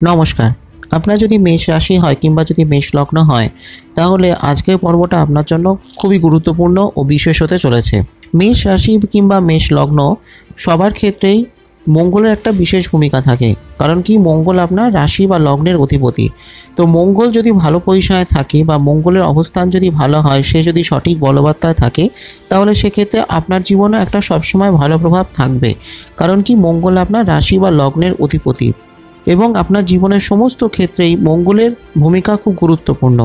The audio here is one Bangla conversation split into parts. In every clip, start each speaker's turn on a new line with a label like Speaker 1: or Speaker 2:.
Speaker 1: নমস্কার। আপনার যদি মেষ রাশি হয় কিংবা যদি মেষ লগ্ন হয়, তাহলে আজকের পর্বটা আপনার জন্য খুবই গুরুত্বপূর্ণ ও বিশেষ হতে চলেছে। মেষ রাশি কিংবা মেষ লগ্ন সবার ক্ষেত্রেই মঙ্গলের একটা বিশেষ ভূমিকা থাকে। কারণ কি, মঙ্গল আপনার রাশি বা লগ্নের অধিপতি। তো মঙ্গল যদি ভালো পজিশনে থাকে বা মঙ্গলের অবস্থান যদি ভালো হয়, সে যদি সঠিক বলবত্তায় থাকে, তাহলে সেক্ষেত্রে আপনার জীবনে একটা সবসময় ভালো প্রভাব থাকবে। কারণ কি, মঙ্গল আপনার রাশি বা লগ্নের অধিপতি এবং আপনার জীবনের সমস্ত ক্ষেত্রেই মঙ্গলের ভূমিকা খুব গুরুত্বপূর্ণ।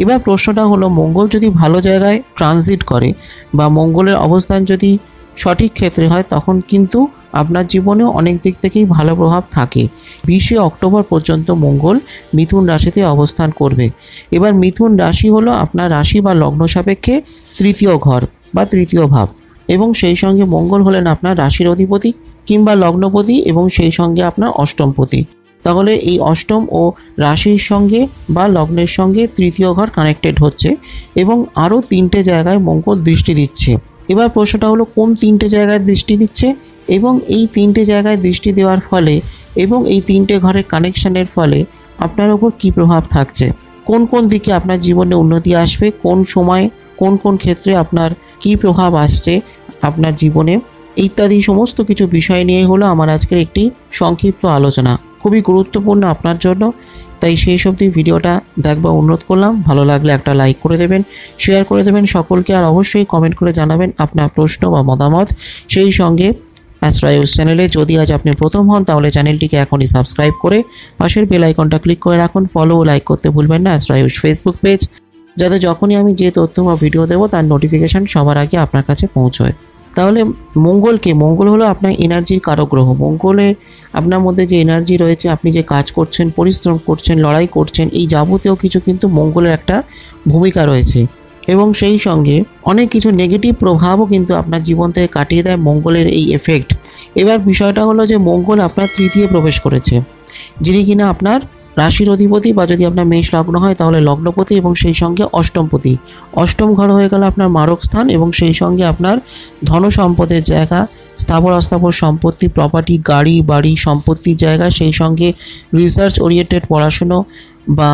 Speaker 1: এবার প্রশ্নটা হলো, মঙ্গল যদি ভালো জায়গায় ট্রানজিট করে বা মঙ্গলের অবস্থান যদি সঠিক ক্ষেত্রে হয়, তখন কিন্তু আপনার জীবনেও অনেক দিক থেকেই ভালো প্রভাব থাকে। 20শে অক্টোবর পর্যন্ত মঙ্গল মিথুন রাশিতে অবস্থান করবে। এবার মিথুন রাশি হলো আপনার রাশি বা লগ্ন সাপেক্ষে তৃতীয় ঘর বা তৃতীয় ভাব, এবং সেই সঙ্গে মঙ্গল হলেন আপনার রাশির অধিপতি কিংবা লগ্নপতি এবং সেই সঙ্গে আপনার অষ্টমপতি। তাহলে এই অষ্টম ও রাশির সঙ্গে বা লগ্নের সঙ্গে তৃতীয় ঘর কানেক্টেড হচ্ছে এবং আরও 3টে জায়গায় মঙ্গল দৃষ্টি দিচ্ছে। এবার প্রশ্নটা হলো, কোন 3টে জায়গায় দৃষ্টি দিচ্ছে এবং এই 3টে জায়গায় দৃষ্টি দেওয়ার ফলে এবং এই 3টে ঘরের কানেকশনের ফলে আপনার ওপর কী প্রভাব থাকছে, কোন কোন দিকে আপনার জীবনে উন্নতি আসবে, কোন সময় কোন কোন ক্ষেত্রে আপনার কী প্রভাব আসছে আপনার জীবনে, ইত্যাদি সমস্ত কিছু বিষয় নিয়ে হলো আমার আজকের একটি সংক্ষিপ্ত আলোচনা। খুবই গুরুত্বপূর্ণ আপনার জন্য, তাই সেই সব ভিডিওটা দেখবার অনুরোধ করলাম। ভালো লাগলে একটা লাইক করে দেবেন, শেয়ার করে দেবেন সকলকে, আর অবশ্যই কমেন্ট করে জানাবেন আপনার প্রশ্ন বা মতামত। সেই সঙ্গে অ্যাস্ট্রোআয়ুষ চ্যানেলে যদি আজ আপনি প্রথম হন, তাহলে চ্যানেলটিকে এখনই সাবস্ক্রাইব করে পাশের বেল আইকনটা ক্লিক করে রাখুন। ফলো ও লাইক করতে ভুলবেন না অ্যাস্ট্রোআয়ুষ ফেসবুক পেজ, যাতে যখনই আমি যে তথ্য বা ভিডিও দেবো তার নোটিফিকেশান সবার আগে আপনার কাছে পৌঁছয়। তাহলে মঙ্গল হলো আপনার এনার্জির কারক গ্রহ। মঙ্গলের আপনার মধ্যে যে এনার্জি রয়েছে, আপনি যে কাজ করছেন, পরিশ্রম করছেন, লড়াই করছেন, এই যাবতীয় কিছু কিন্তু মঙ্গলের একটা ভূমিকা রয়েছে এবং সেই সঙ্গে অনেক কিছু নেগেটিভ প্রভাবও কিন্তু আপনার জীবন থেকে কাটিয়ে দেয় মঙ্গলের এই এফেক্ট। এবার বিষয়টা হলো যে মঙ্গল আপনার তৃতীয় প্রবেশ করেছে, যিনি কিনা আপনার রাশির অধিপতি, বা যদি আপনার মেষ লগ্ন হয় তাহলে লগ্নপতি এবং সেই সঙ্গে অষ্টমপতি। অষ্টম ঘর হয়ে গেল আপনার মারক স্থান এবং সেই সঙ্গে আপনার ধন সম্পদের জায়গা, স্থাবর অস্থাবর সম্পত্তি, প্রপার্টি, গাড়ি বাড়ি সম্পত্তির জায়গা, সেই সঙ্গে রিসার্চ ওরিয়েন্টেড পড়াশুনো বা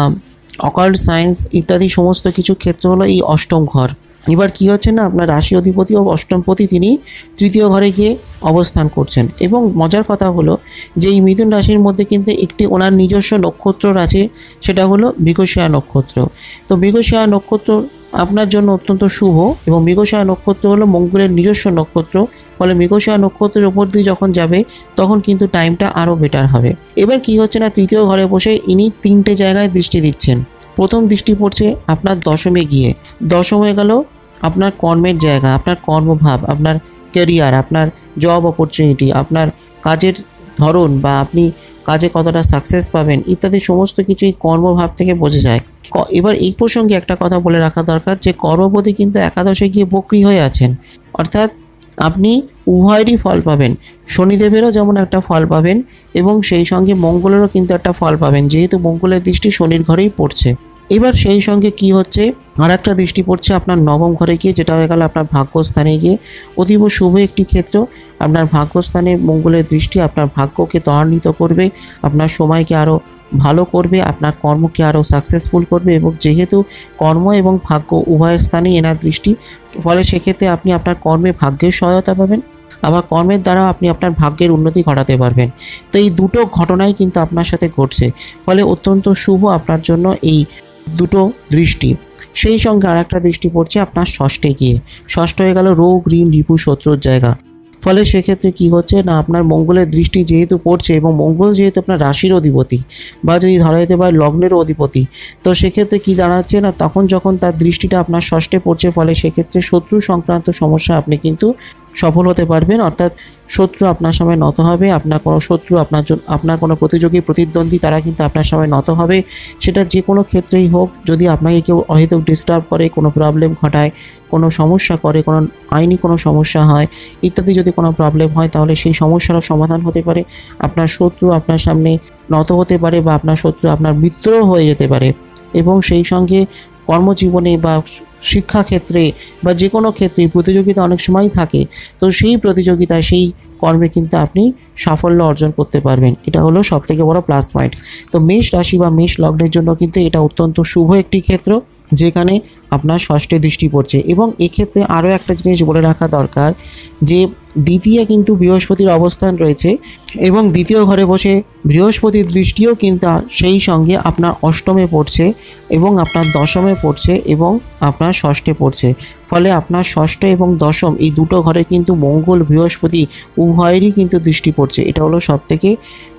Speaker 1: অকাল্ট সায়েন্স ইত্যাদি সমস্ত কিছু ক্ষেত্র হলো এই অষ্টম ঘর। এবার কী হচ্ছে না, আপনার রাশি অধিপতি ও অষ্টমপতি তিনি তৃতীয় ঘরে গিয়ে অবস্থান করছেন। এবং মজার কথা হলো যে এই মিথুন রাশির মধ্যে কিন্তু একটি ওনার নিজস্ব নক্ষত্র আছে, সেটা হলো মৃগশিরা নক্ষত্র। তো মৃগশিরা নক্ষত্র আপনার জন্য অত্যন্ত শুভ এবং মৃগশিরা নক্ষত্র হলো মঙ্গলের নিজস্ব নক্ষত্র। ফলে মৃগশিরা নক্ষত্রের ওপর দিয়ে যখন যাবে তখন কিন্তু টাইমটা আরও বেটার হবে। এবার কি হচ্ছে না, তৃতীয় ঘরে বসে ইনি 3টে জায়গায় দৃষ্টি দিচ্ছেন। প্রথম দৃষ্টি পড়ছে আপনার দশমে গিয়ে। দশম হয়ে গেল আপনার কর্মের জায়গা, আপনার কর্মভাব, আপনার ক্যারিয়ার, আপনার জব অপরচুনিটি, আপনার কাজের ধরন বা আপনি কাজে কতটা সাকসেস পাবেন ইত্যাদি সমস্ত কিছুই কর্মভাব থেকে বোঝা যায়। এবার এই প্রসঙ্গে একটা কথা বলে রাখা দরকার যে কর্মপতি কিন্তু একাদশে গিয়ে বক্রী হয়ে আছেন, অর্থাৎ আপনি উভয়েরই ফল পাবেন। শনিদেবেরও যেমন একটা ফল পাবেন এবং সেই সঙ্গে মঙ্গলেরও কিন্তু একটা ফল পাবেন, যেহেতু মঙ্গলের দৃষ্টি শনির ঘরেই পড়ছে। এবার সেই সঙ্গে কি হচ্ছে, আর একটা দৃষ্টি পড়ছে আপনার নবম ঘরে গিয়ে, যেটা হয়ে গেল আপনার ভাগ্যস্থানে গিয়ে। অতীব শুভ একটি ক্ষেত্র। আপনার ভাগ্যস্থানে মঙ্গলের দৃষ্টি আপনার ভাগ্যকে ত্বরান্বিত করবে, আপনার সময়কে আরও ভালো করবে, আপনার কর্মকে আরও সাকসেসফুল করবে। এবং যেহেতু কর্ম এবং ভাগ্য উভয়ের স্থানেই এনার দৃষ্টি, ফলে সেক্ষেত্রে আপনি আপনার কর্মে ভাগ্যের সহায়তা পাবেন, আবার কর্মের দ্বারা আপনি আপনার ভাগ্যের উন্নতি ঘটাতে পারবেন। তো এই দুটো ঘটনাই কিন্তু আপনার সাথে ঘটছে, ফলে অত্যন্ত শুভ আপনার জন্য এই দুটো দৃষ্টি। সেই সঙ্গে আর একটা দৃষ্টি পড়ছে আপনার ষষ্ঠে গিয়ে। ষষ্ঠ হয়ে গেল রোগ ঋণ রিপু শত্রুর জায়গা। ফলে সেক্ষেত্রে কি হচ্ছে না, আপনার মঙ্গলের দৃষ্টি যেহেতু পড়ছে এবং মঙ্গল যেহেতু আপনার রাশির অধিপতি বা যদি ধরা যেতে পারে লগ্নেরও অধিপতি, তো সেক্ষেত্রে কি দাঁড়াচ্ছে না, তখন যখন তার দৃষ্টিটা আপনার ষষ্ঠে পড়ছে, ফলে সেক্ষেত্রে শত্রু সংক্রান্ত সমস্যা আপনি কিন্তু সফল হতে পারবেন। অর্থাৎ শত্রু আপনার সামনে নত হবে, আপনার কোনো শত্রু আপনার কোনো প্রতিযোগী প্রতিদ্বন্দ্বী তারা কিন্তু আপনার সামনে নত হবে। সেটা যে কোনো ক্ষেত্রেই হোক, যদি আপনাকে কেউ অহেতুক ডিস্টার্ব করে, কোনো প্রবলেম ঘটায়, কোনো সমস্যা করে, কোনো আইনি কোনো সমস্যা হয় ইত্যাদি যদি কোনো প্রবলেম হয়, তাহলে সেই সমস্যারও সমাধান হতে পারে। আপনার শত্রু আপনার সামনে নত হতে পারে বা আপনার শত্রু আপনার মিত্রও হয়ে যেতে পারে। এবং সেই সঙ্গে কর্মজীবনে বা শিক্ষাক্ষেত্রে বা যে কোনো ক্ষেত্রে প্রতিযোগিতা অনেক সময় থাকে, তো সেই প্রতিযোগিতায় সেই কর্মে কিন্তু আপনি সাফল্য অর্জন করতে পারবেন। এটা হলো সবথেকে বড় প্লাস পয়েন্ট। তো মেষ রাশি বা মেষ লগ্নের জন্য কিন্তু এটা অত্যন্ত শুভ একটি ক্ষেত্র, যেখানে আপনার ষষ্ঠে দৃষ্টি পড়ছে। এবং এক্ষেত্রে আরও একটা জিনিস বলে রাখা দরকার যে দ্বিতীয় কিন্তু বৃহস্পতির অবস্থান রয়েছে এবং দ্বিতীয় ঘরে বসে বৃহস্পতির দৃষ্টিও কিন্তু সেই সঙ্গে আপনার অষ্টমে পড়ছে এবং আপনার দশমে পড়ছে এবং আপনার ষষ্ঠে পড়ছে। ফলে আপনার ষষ্ঠ এবং দশম এই দুটো ঘরে কিন্তু মঙ্গল বৃহস্পতি উভয়েরই কিন্তু দৃষ্টি পড়ছে। এটা হলো সবথেকে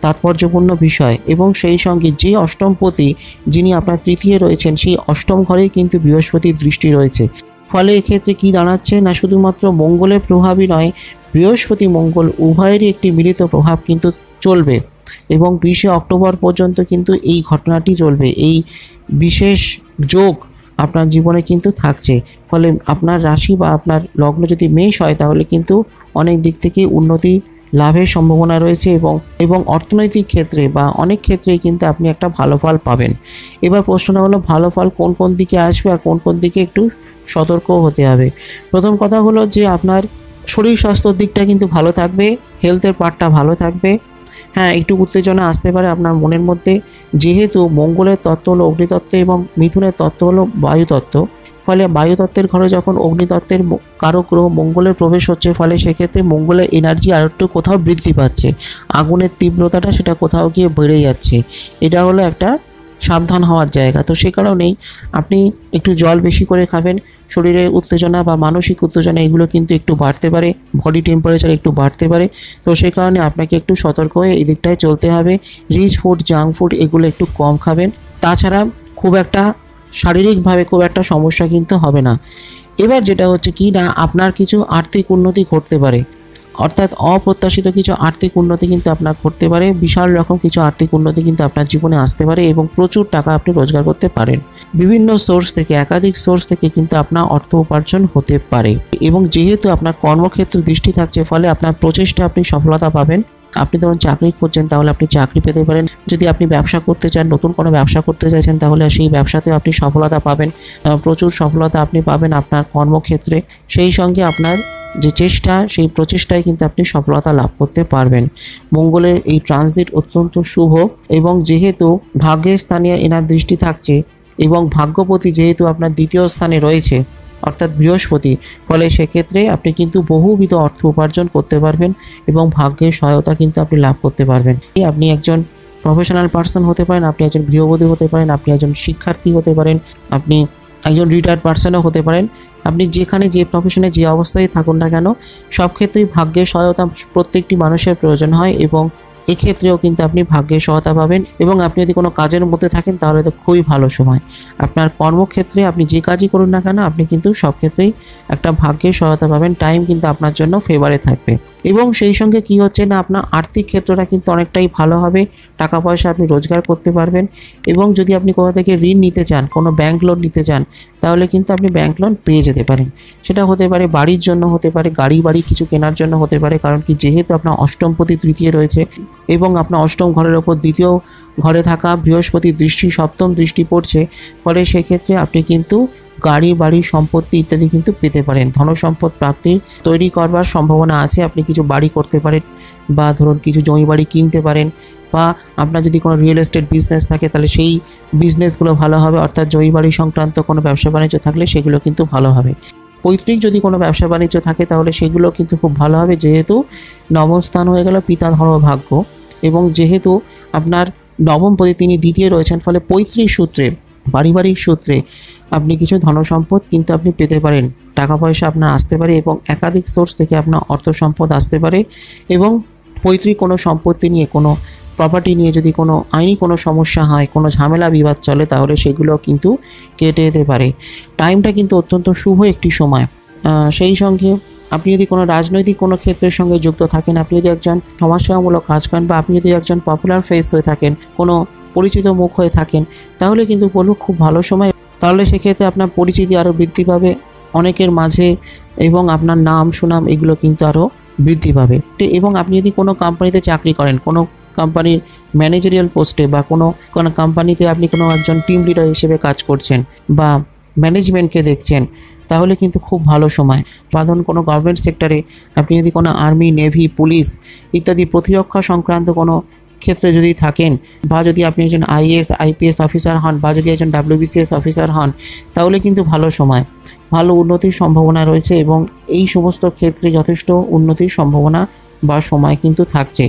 Speaker 1: তাৎপর্যপূর্ণ বিষয়। এবং সেই সঙ্গে যে অষ্টমপতি যিনি আপনার তৃতীয় রয়েছেন, সেই অষ্টম ঘরেই কিন্তু বৃহস্পতির দৃষ্টি রয়েছে। ফলে এক্ষেত্রে কি দাঁড়াচ্ছে না, শুধুমাত্র মঙ্গলের প্রভাবই নয়, বৃহস্পতি মঙ্গল উভয়েরই একটি মিলিত প্রভাব কিন্তু চলবে এবং 20শে অক্টোবর পর্যন্ত কিন্তু এই ঘটনাটি চলবে। এই বিশেষ যোগ আপনার জীবনে কিন্তু থাকছে। ফলে আপনার রাশি বা আপনার লগ্ন যদি মেষ হয় তাহলে কিন্তু অনেক দিক থেকে উন্নতি লাভের সম্ভাবনা রয়েছে এবং অর্থনৈতিক ক্ষেত্রে বা অনেক ক্ষেত্রেই কিন্তু আপনি একটা ভালো ফল পাবেন। এবার প্রশ্নটা হলো ভালো ফল কোন কোন দিকে আসবে আর কোন কোন দিকে একটু সতর্ক হতে হবে। প্রথম কথা হলো যে আপনার শরীর স্বাস্থ্যর দিকটা কিন্তু ভালো থাকবে, হেলথের পার্টটা ভালো থাকবে। হ্যাঁ, একটু উত্তেজনা আসতে পারে আপনার মনের মধ্যে, যেহেতু মঙ্গলের তত্ত্ব হলো অগ্নিতত্ত্ব এবং মিথুনের তত্ত্ব হলো বায়ুতত্ত্ব। ফলে বায়ুতত্ত্বের ঘরে যখন অগ্নিতত্ত্বের কারক গ্রহ মঙ্গলের প্রবেশ হচ্ছে, ফলে সেক্ষেত্রে মঙ্গলের এনার্জি আর একটু কোথাও বৃদ্ধি পাচ্ছে, আগুনের তীব্রতাটা সেটা কোথাও গিয়ে বেড়ে যাচ্ছে। এটা হলো একটা সাবধান হওয়ার জায়গা। তো সে কারণেই আপনি একটু জল বেশি করে খাবেন। শরীরের উত্তেজনা বা মানসিক উত্তেজনা এগুলো কিন্তু একটু বাড়তে পারে, বডি টেম্পারেচার একটু বাড়তে পারে। তো সেই কারণে আপনাকে একটু সতর্ক হয়ে এই দিকটায় চলতে হবে। রিচ ফুড, জাঙ্ক ফুড এগুলো একটু কম খাবেন। তাছাড়া খুব একটা শারীরিকভাবে খুব একটা সমস্যা কিন্তু হবে না। এবার যেটা হচ্ছে কি না, আপনার কিছু আর্থিক উন্নতি ঘটতে পারে, অর্থাৎ অপ্রত্যাশিত কিছু আর্থিক উন্নতি কিন্তু আপনার ঘটতে পারে। বিশাল রকম কিছু আর্থিক উন্নতি কিন্তু আপনার জীবনে আসতে পারে এবং প্রচুর টাকা আপনি রোজগার করতে পারেন। বিভিন্ন সোর্স থেকে, একাধিক সোর্স থেকে কিন্তু আপনার অর্থ উপার্জন হতে পারে। এবং যেহেতু আপনার কর্মক্ষেত্রে দৃষ্টি থাকছে, ফলে আপনার প্রচেষ্টা আপনি সফলতা পাবেন। আপনি ধরুন চাকরি করছেন, তাহলে আপনি চাকরি পেতে পারেন। যদি আপনি ব্যবসা করতে চান, নতুন কোনো ব্যবসা করতে চাইছেন, তাহলে সেই ব্যবসাতেও আপনি সফলতা পাবেন। প্রচুর সফলতা আপনি পাবেন আপনার কর্মক্ষেত্রে। সেই সঙ্গে আপনার যে চেষ্টা, সেই প্রচেষ্টায় কিন্তু আপনি সফলতা লাভ করতে পারবেন। মঙ্গলের এই ট্রানজিট অত্যন্ত শুভ এবং যেহেতু ভাগ্যের স্থানে এনার দৃষ্টি থাকছে এবং ভাগ্যপতি যেহেতু আপনার দ্বিতীয় স্থানে রয়েছে অর্থাৎ বৃহস্পতি, ফলে সেক্ষেত্রে আপনি কিন্তু বহুবিধ অর্থ উপার্জন করতে পারবেন এবং ভাগ্যের সহায়তা কিন্তু আপনি লাভ করতে পারবেন। আপনি একজন প্রফেশনাল পার্সন হতে পারেন, আপনি একজন গৃহবধূ হতে পারেন, আপনি একজন শিক্ষার্থী হতে পারেন, আপনি একজন রিটায়ার্ড পার্সনও হতে পারেন। আপনি যেখানে যে প্রফেশনে যে অবস্থায় থাকুন না কেন, সব ক্ষেত্রেই ভাগ্যের সহায়তা প্রত্যেকটি মানুষের প্রয়োজন হয় এবং এক্ষেত্রেও কিন্তু আপনি ভাগ্যের সহায়তা পাবেন। এবং আপনি যদি কোনো কাজের মধ্যে থাকেন তাহলে তো খুবই ভালো সময়। আপনার কর্মক্ষেত্রে আপনি যে কাজই করুন না কেন, আপনি কিন্তু সব ক্ষেত্রেই একটা ভাগ্যের সহায়তা পাবেন। টাইম কিন্তু আপনার জন্য ফেভারে থাকবে এবং সেই সঙ্গে কি হচ্ছে না, আপনার আর্থিক ক্ষেত্রটা কিন্তু অনেকটাই ভালো হবে। টাকা পয়সা আপনি রোজগার করতে পারবেন এবং যদি আপনি কোথা থেকে ঋণ নিতে চান, কোনো ব্যাংক লোন নিতে চান, তাহলে কিন্তু আপনি ব্যাংক লোন পেয়ে যেতে পারেন। সেটা হতে পারে বাড়ির জন্য, হতে পারে বাড়ি কিছু কেনার জন্য হতে পারে। কারণ কি, যেহেতু আপনার অষ্টমপতি তৃতীয় রয়েছে এবং আপনার অষ্টম ঘরের ওপর দ্বিতীয় ঘরে থাকা বৃহস্পতির দৃষ্টি, সপ্তম দৃষ্টি পড়ছে, ফলে সেক্ষেত্রে আপনি কিন্তু বাড়ি সম্পত্তি ইত্যাদি কিন্তু পেতে পারেন। ধনসম্পদ প্রাপ্তির তৈরি করবার সম্ভাবনা আছে। আপনি কিছু বাড়ি করতে পারেন বা ধরুন কিছু জমি বাড়ি কিনতে পারেন, বা আপনার যদি কোনো রিয়েল এস্টেট বিজনেস থাকে তাহলে সেই বিজনেসগুলো ভালো হবে। অর্থাৎ জমি বাড়ি সংক্রান্ত কোনো ব্যবসা বাণিজ্য থাকলে সেগুলো কিন্তু ভালো হবে। পৈতৃক যদি কোনো ব্যবসা বাণিজ্য থাকে তাহলে সেগুলো কিন্তু খুব ভালো হবে, যেহেতু নবম স্থান হয়ে গেল পিতা ধর্ম ভাগ্য এবং যেহেতু আপনার নবমপতি তিনি দ্বিতীয় রয়েছেন, ফলে পৈতৃক সূত্রে, পারিবারিক সূত্রে আপনি কিছু ধনসম্পদ কিন্তু আপনি পেতে পারেন। টাকা পয়সা আপনার আসতে পারে এবং একাধিক সোর্স থেকে আপনার অর্থ সম্পদ আসতে পারে। এবং পৈতৃক কোনো সম্পত্তি নিয়ে, কোনো প্রপার্টি নিয়ে যদি কোনো আইনি কোনো সমস্যা হয়, কোনো ঝামেলা বিবাদ চলে, তাহলে সেগুলো কিন্তু কেটে যেতে পারে। টাইমটা কিন্তু অত্যন্ত শুভ একটি সময়। সেই সঙ্গে আপনি যদি কোনো রাজনৈতিক কোনো ক্ষেত্রের সঙ্গে যুক্ত থাকেন, আপনি যদি একজন সমাজসেবামূলক কাজ করেন, বা আপনি যদি একজন পপুলার ফেস হয়ে থাকেন, কোনো পরিচিত মুখ হয়ে থাকেন, তাহলে কিন্তু বলবো খুব ভালো সময়। তাহলে সেক্ষেত্রে আপনার পরিচিতি আরও বৃদ্ধি পাবে অনেকের মাঝে এবং আপনার নাম সুনাম এগুলো কিন্তু আরও বৃদ্ধি পাবে। এবং আপনি যদি কোনো কোম্পানিতে চাকরি করেন, কোনো কোম্পানির ম্যানেজারিয়াল পোস্টে বা কোনো কোম্পানিতে আপনি কোনো একজন টিম লিডার হিসেবে কাজ করছেন, বা ম্যানেজমেন্টকে দেখছেন, তাহলে কিন্তু খুব ভালো সময়। বা ধরুন কোনো গভর্নমেন্ট সেক্টরে আপনি যদি কোনো আর্মি, নেভি, পুলিশ ইত্যাদি প্রতিরক্ষা সংক্রান্ত কোনো ক্ষেত্রে যদি থাকেন, বা যদি আপনি একজন আইএএস, আইপিএস অফিসার হন, বা যদি একজন WBCS অফিসার হন, তাহলে কিন্তু ভালো সময়, ভালো উন্নতির সম্ভাবনা রয়েছে এবং এই সমস্ত ক্ষেত্রে যথেষ্ট উন্নতির সম্ভাবনা বা সময় কিন্তু থাকছে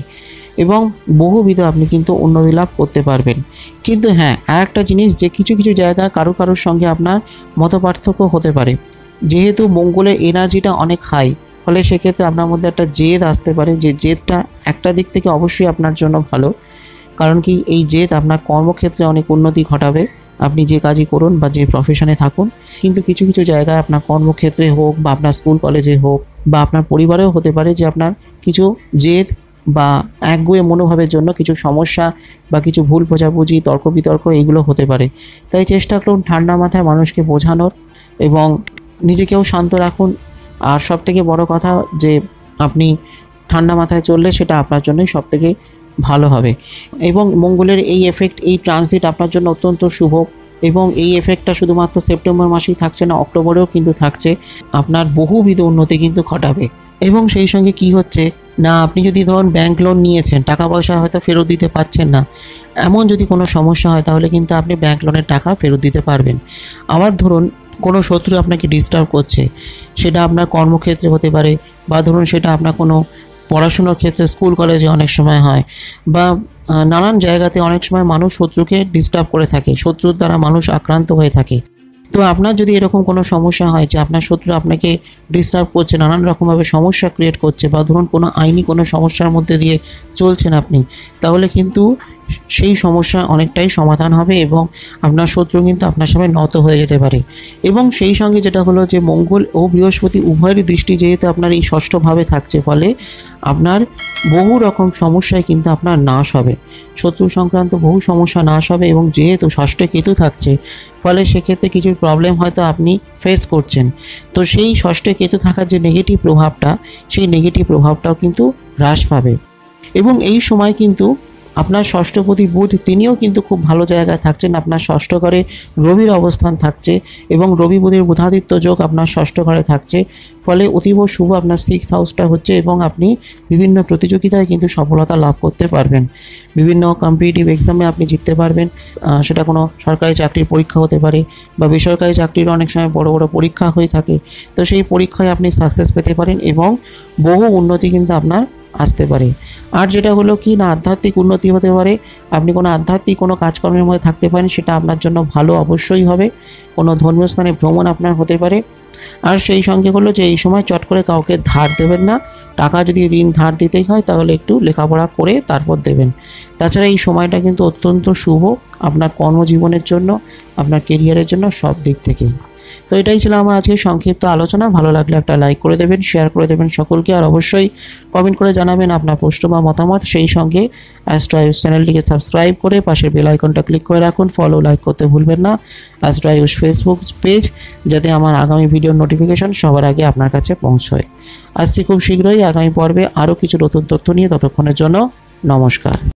Speaker 1: এবং বহুবিধ আপনি কিন্তু উন্নতি লাভ করতে পারবেন। কিন্তু হ্যাঁ, আরেকটা জিনিস, যে কিছু কিছু জায়গা কারোর সঙ্গে আপনার মতপার্থক্য হতে পারে। যেহেতু মঙ্গলের এনার্জিটা অনেক হাই, ফলে সেক্ষেত্রে আপনার মধ্যে একটা জেদ আসতে পারে, যে জেদটা একটা দিক থেকে অবশ্যই আপনার জন্য ভালো। কারণ কি, এই জেদ আপনার কর্মক্ষেত্রে অনেক উন্নতি ঘটাবে, আপনি যে কাজই করুন বা যে প্রফেশনে থাকুন। কিন্তু কিছু কিছু জায়গায় আপনার কর্মক্ষেত্রে হোক বা আপনার স্কুল কলেজে হোক বা আপনার পরিবারেও হতে পারে যে আপনার কিছু জেদ বা একগুঁয়ে মনোভাবের জন্য কিছু সমস্যা বা কিছু ভুল বোঝাবুঝি, তর্ক বিতর্ক এইগুলো হতে পারে। তাই চেষ্টা করুন ঠান্ডা মাথায় মানুষকে বোঝানোর এবং নিজেকেও শান্ত রাখুন। আর সবথেকে বড় কথা, যে আপনি ঠান্ডা মাথায় চললে সেটা আপনার জন্যই সবথেকে ভালো হবে। এবং মঙ্গলের এই এফেক্ট, এই ট্রানজিট আপনার জন্য অত্যন্ত শুভ এবং এই এফেক্টটা শুধুমাত্র সেপ্টেম্বর মাসেই থাকছে না, অক্টোবরেও কিন্তু থাকছে। আপনার বহুবিধ উন্নতি কিন্তু ঘটাবে। এবং সেই সঙ্গে কি হচ্ছে না, আপনি যদি ধরুন ব্যাংক লোন নিয়েছেন, টাকা পয়সা হয়তো ফেরত দিতে পারছেন না, এমন যদি কোনো সমস্যা হয়, তাহলে কিন্তু আপনি ব্যাংক লোনের টাকা ফেরত দিতে পারবেন। আবার ধরুন কোনো শত্রু আপনাকে ডিস্টার্ব করছে, সেটা আপনার কর্মক্ষেত্রে হতে পারে, বা ধরুন সেটা আপনার কোনো পড়াশোনার ক্ষেত্রে স্কুল কলেজে অনেক সময় হয়, বা নানান জায়গাতে অনেক সময় মানুষ শত্রুকে ডিস্টার্ব করে থাকে, শত্রুর দ্বারা মানুষ আক্রান্ত হয়ে থাকে। তো আপনার যদি এরকম কোনো সমস্যা হয় যে আপনার শত্রু আপনাকে ডিস্টার্ব করছে, নানান রকমভাবে সমস্যা ক্রিয়েট করছে, বা ধরুন কোনো আইনি কোনো সমস্যার মধ্যে দিয়ে চলছেন আপনি, তাহলে কিন্তু সেই সমস্যা অনেকটাই সমাধান হবে এবং আপনার শত্রু কিন্তু আপনার সামনে নত হয়ে যেতে পারে। এবং সেই সঙ্গে যেটা হলো যে মঙ্গল ও বৃহস্পতি উভয়েরই দৃষ্টি যেহেতু আপনার এই ষষ্ঠভাবে থাকছে, ফলে আপনার বহু রকম সমস্যায় কিন্তু আপনার নাশ হবে, শত্রু সংক্রান্ত বহু সমস্যা নাশ হবে। এবং যেহেতু ষষ্ঠে কেতু থাকছে, ফলে সেক্ষেত্রে কিছু প্রবলেম হয়তো আপনি ফেস করছেন, তো সেই ষষ্ঠে কেতু থাকার যে নেগেটিভ প্রভাবটা, সেই নেগেটিভ প্রভাবটাও কিন্তু হ্রাস পাবে। এবং এই সময় কিন্তু আপনার ষষ্ঠপতি বুধ, তিনিও কিন্তু খুব ভালো জায়গায় থাকছেন, আপনার ষষ্ঠ ঘরে রবির অবস্থান থাকছে এবং রবি বুধের বুধাদিত্য যোগ আপনার ষষ্ঠ ঘরে থাকছে, ফলে অতীব শুভ আপনার 6th হাউসটা হচ্ছে এবং আপনি বিভিন্ন প্রতিযোগিতায় কিন্তু সফলতা লাভ করতে পারবেন, বিভিন্ন কম্পিটিটিভ এক্সামে আপনি জিততে পারবেন। সেটা কোনো সরকারি চাকরির পরীক্ষা হতে পারে বা বেসরকারি চাকরির অনেক সময় বড় বড় পরীক্ষা হয়ে থাকে, তো সেই পরীক্ষায় আপনি সাকসেস পেতে পারেন এবং বহু উন্নতি কিন্তু আপনার আসতে পারে। আর যেটা হলো কি না, আধ্যাত্মিক উন্নতি হতে পারে, আপনি কোনো আধ্যাত্মিক কোনো কাজকর্মের মধ্যে থাকতে পারেন, সেটা আপনার জন্য ভালো অবশ্যই হবে। কোনো ধর্মীয় স্থানে ভ্রমণ আপনার হতে পারে। আর সেই সঙ্গে হলো যে এই সময় চট করে কাউকে ধার দেবেন না, টাকা যদি ঋণ ধার দিতেই হয় তাহলে একটু লেখাপড়া করে তারপর দেবেন। তাছাড়া এই সময়টা কিন্তু অত্যন্ত শুভ আপনার কর্মজীবনের জন্য, আপনার কেরিয়ারের জন্য, সব দিক থেকেই। তো এটাই ছিল আমার আজকে সংক্ষিপ্ত আলোচনা। ভালো লাগলে একটা লাইক করে দেবেন, শেয়ার করে দেবেন সকলকে, আর অবশ্যই কমেন্ট করে জানাবেন আপনার প্রশ্ন বা মতামত। সেই সঙ্গে অ্যাস্ট্রো আয়ুষ চ্যানেলটিকে সাবস্ক্রাইব করে পাশের বেল আইকনটা ক্লিক করে রাখুন, ফলো লাইক করতে ভুলবেন না অ্যাস্ট্রো আয়ুষ ফেসবুক পেজ, যাতে আমার আগামী ভিডিওর নোটিফিকেশন সবার আগে আপনার কাছে পৌঁছয়। আসছি খুব শীঘ্রই আগামী পর্বে আরও কিছু নতুন তথ্য নিয়ে, ততক্ষণের জন্য নমস্কার।